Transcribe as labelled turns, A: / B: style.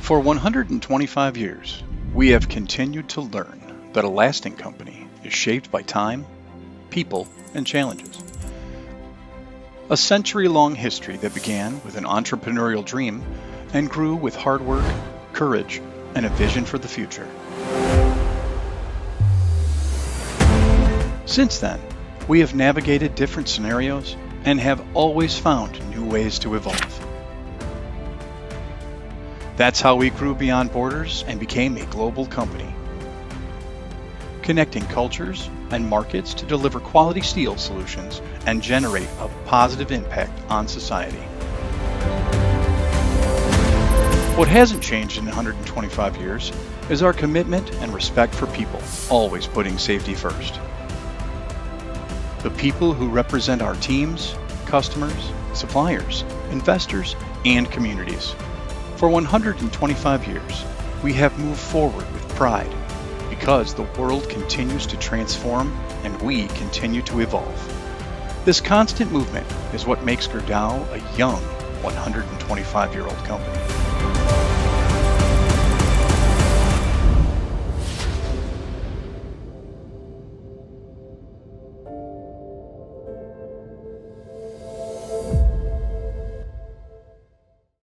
A: For 125 years, we have continued to learn that a lasting company is shaped by time, people, and challenges. A century-long history that began with an entrepreneurial dream and grew with hard work, courage, and a vision for the future. Since then, we have navigated different scenarios and have always found new ways to evolve. That's how we grew beyond borders and became a global company, connecting cultures and markets to deliver quality steel solutions and generate a positive impact on society. What hasn't changed in 125 years is our commitment and respect for people, always putting safety first. The people who represent our teams, customers, suppliers, investors, and communities. For 125 years, we have moved forward with pride because the world continues to transform and we continue to evolve. This constant movement is what makes Gerdau a young 125-year-old company.